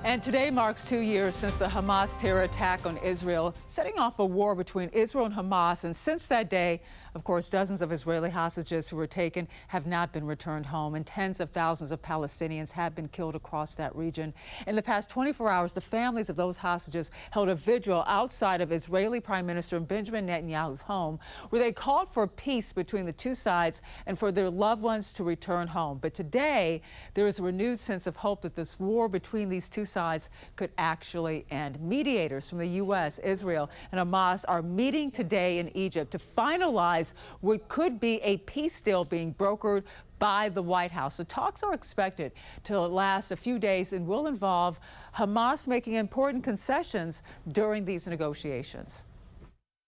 And today marks 2 years since the Hamas terror attack on Israel, setting off a war between Israel and Hamas. And since that day, of course, dozens of Israeli hostages who were taken have not been returned home, and tens of thousands of Palestinians have been killed across that region. In the past 24 hours, the families of those hostages held a vigil outside of Israeli Prime Minister Benjamin Netanyahu's home, where they called for peace between the two sides and for their loved ones to return home. But today, there is a renewed sense of hope that this war between these two sides could actually end. Mediators from the U.S., Israel, and Hamas are meeting today in Egypt to finalize what could be a peace deal being brokered by the White House. The talks are expected to last a few days and will involve Hamas making important concessions during these negotiations.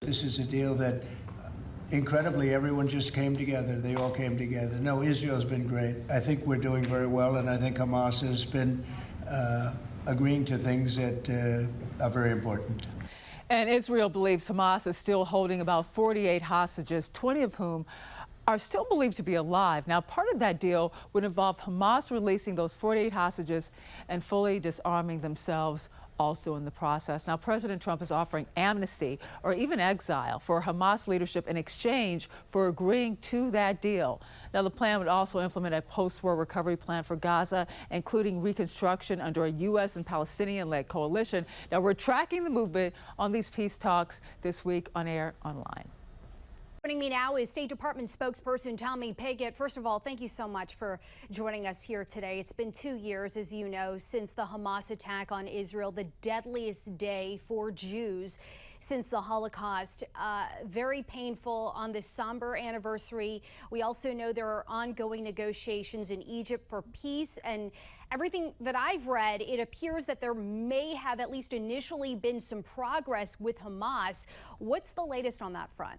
This is a deal that incredibly everyone just came together. They all came together. No, Israel's been great. I think we're doing very well, and I think Hamas has been agreeing to things that are very important. And Israel believes Hamas is still holding about 48 hostages, 20 of whom are still believed to be alive. Now, part of that deal would involve Hamas releasing those 48 hostages and fully disarming themselves also in the process. Now, President Trump is offering amnesty or even exile for Hamas leadership in exchange for agreeing to that deal. Now, the plan would also implement a post-war recovery plan for Gaza, including reconstruction under a U.S. and Palestinian-led coalition. Now, we're tracking the movement on these peace talks this week on Air Online. Joining me now is State Department spokesperson Tommy Pigott. First of all, thank you so much for joining us here today. It's been 2 years, as you know, since the Hamas attack on Israel, the deadliest day for Jews since the Holocaust. Very painful on this somber anniversary. We also know there are ongoing negotiations in Egypt for peace, and everything that I've read, it appears that there may have at least initially been some progress with Hamas. What's the latest on that front?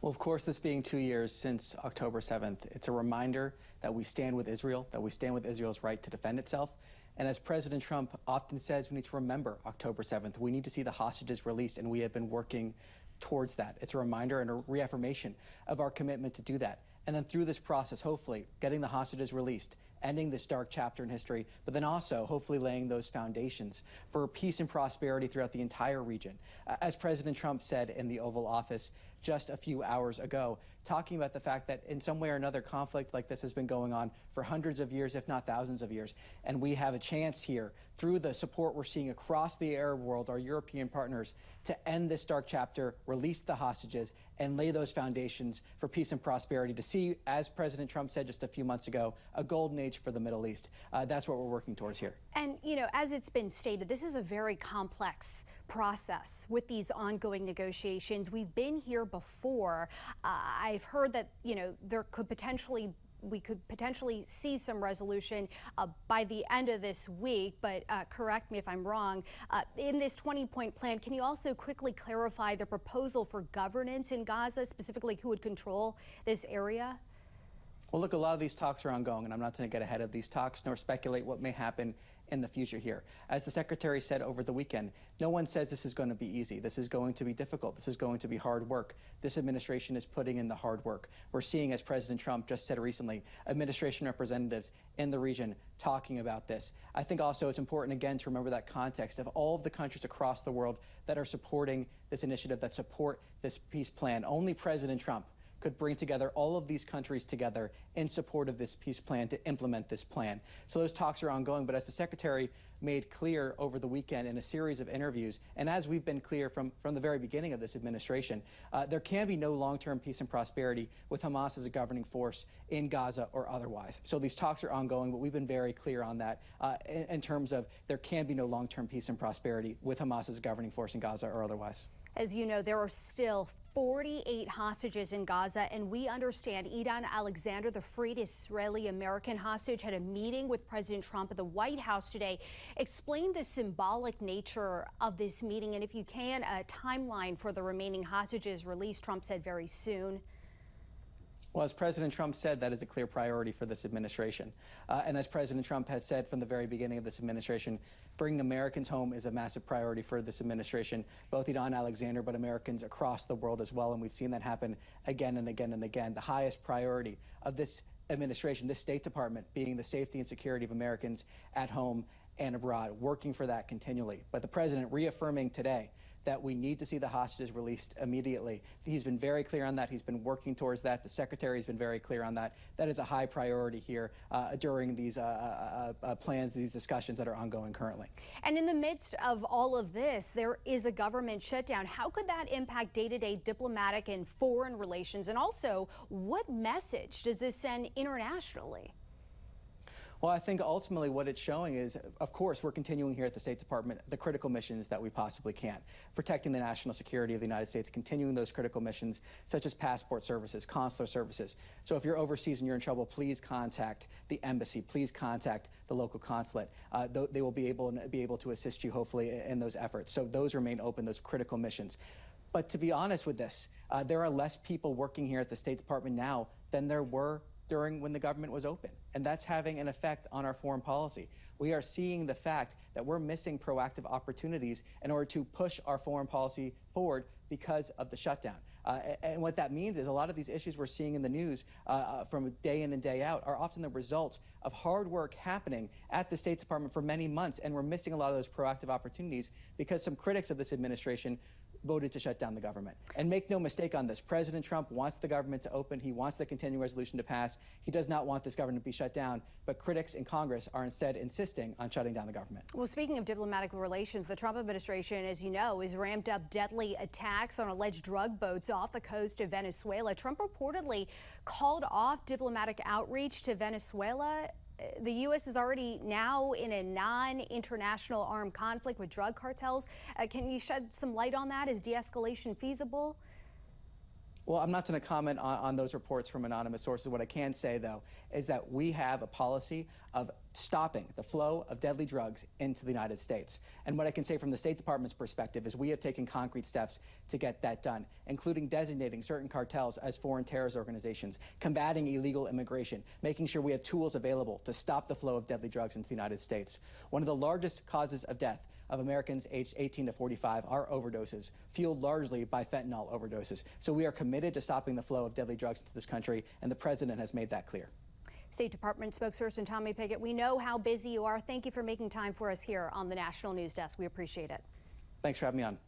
Well, of course, this being 2 years since October 7th, it's a reminder that we stand with Israel, that we stand with Israel's right to defend itself. And as President Trump often says, we need to remember October 7th. We need to see the hostages released, and we have been working towards that. It's a reminder and a reaffirmation of our commitment to do that. And then through this process, hopefully, getting the hostages released, ending this dark chapter in history, but then also hopefully laying those foundations for peace and prosperity throughout the entire region. As President Trump said in the Oval Office just a few hours ago, talking about the fact that in some way or another conflict like this has been going on for hundreds of years, if not thousands of years. And we have a chance here through the support we're seeing across the Arab world, our European partners, to end this dark chapter, release the hostages, and lay those foundations for peace and prosperity to see, as President Trump said just a few months ago, a golden age for the Middle East. That's what we're working towards here. And, you know, as it's been stated, this is a very complex process with these ongoing negotiations. We've been here before. I've heard that, you know, we could potentially see some resolution by the end of this week, but correct me if I'm wrong. In this 20-point plan, can you also quickly clarify the proposal for governance in Gaza, specifically who would control this area? Well, look, a lot of these talks are ongoing, and I'm not going to get ahead of these talks nor speculate what may happen in the future here. As the Secretary said over the weekend, no one says this is going to be easy. This is going to be difficult. This is going to be hard work. This administration is putting in the hard work. We're seeing, as President Trump just said recently, administration representatives in the region talking about this. I think also it's important, again, to remember that context of all of the countries across the world that are supporting this initiative, that support this peace plan. Only President Trump could bring together all of these countries together in support of this peace plan to implement this plan. So those talks are ongoing, but as the Secretary made clear over the weekend in a series of interviews, and as we've been clear from the very beginning of this administration, there can be no long-term peace and prosperity with Hamas as a governing force in Gaza or otherwise. So these talks are ongoing, but we've been very clear on that in terms of there can be no long-term peace and prosperity with Hamas as a governing force in Gaza or otherwise. As you know, there are still 48 hostages in Gaza, and we understand Idan Alexander, the freed Israeli-American hostage, had a meeting with President Trump at the White House today. Explain the symbolic nature of this meeting, and if you can, a timeline for the remaining hostages released, Trump said very soon. Well, as President Trump said, that is a clear priority for this administration. And as President Trump has said from the very beginning of this administration, bringing Americans home is a massive priority for this administration, both Idan Alexander, but Americans across the world as well. And we've seen that happen again and again and again. The highest priority of this administration, this State Department, being the safety and security of Americans at home and abroad, working for that continually. But the president reaffirming today that we need to see the hostages released immediately. He's been very clear on that. He's been working towards that. The secretary has been very clear on that. That is a high priority here during these plans, these discussions that are ongoing currently. And in the midst of all of this, there is a government shutdown. How could that impact day-to-day diplomatic and foreign relations? And also, what message does this send internationally? Well, I think ultimately what it's showing is, of course, we're continuing here at the State Department the critical missions that we possibly can. Protecting the national security of the United States, continuing those critical missions such as passport services, consular services. So if you're overseas and you're in trouble, please contact the embassy. Please contact the local consulate. They will be able to assist you, hopefully, in those efforts. So those remain open, those critical missions. But to be honest with this, there are less people working here at the State Department now than there were during when the government was open. And that's having an effect on our foreign policy. We are seeing the fact that we're missing proactive opportunities in order to push our foreign policy forward because of the shutdown. And what that means is a lot of these issues we're seeing in the news from day in and day out are often the result of hard work happening at the State Department for many months, and we're missing a lot of those proactive opportunities because some critics of this administration voted to shut down the government. And make no mistake on this, President Trump wants the government to open. He wants the continuing resolution to pass. He does not want this government to be shut down, but critics in Congress are instead insisting on shutting down the government. Well, speaking of diplomatic relations, the Trump administration, as you know, has ramped up deadly attacks on alleged drug boats off the coast of Venezuela. Trump reportedly called off diplomatic outreach to Venezuela. The U.S. is already now in a non-international armed conflict with drug cartels. Can you shed some light on that? Is de-escalation feasible? Well, I'm not going to comment on those reports from anonymous sources. What I can say, though, is that we have a policy of stopping the flow of deadly drugs into the United States. And what I can say from the State Department's perspective is we have taken concrete steps to get that done, including designating certain cartels as foreign terrorist organizations, combating illegal immigration, making sure we have tools available to stop the flow of deadly drugs into the United States. One of the largest causes of death of Americans aged 18 to 45 are overdoses, fueled largely by fentanyl overdoses. So we are committed to stopping the flow of deadly drugs into this country, and the president has made that clear. State Department spokesperson Tommy Pigott, we know how busy you are. Thank you for making time for us here on the National News Desk. We appreciate it. Thanks for having me on.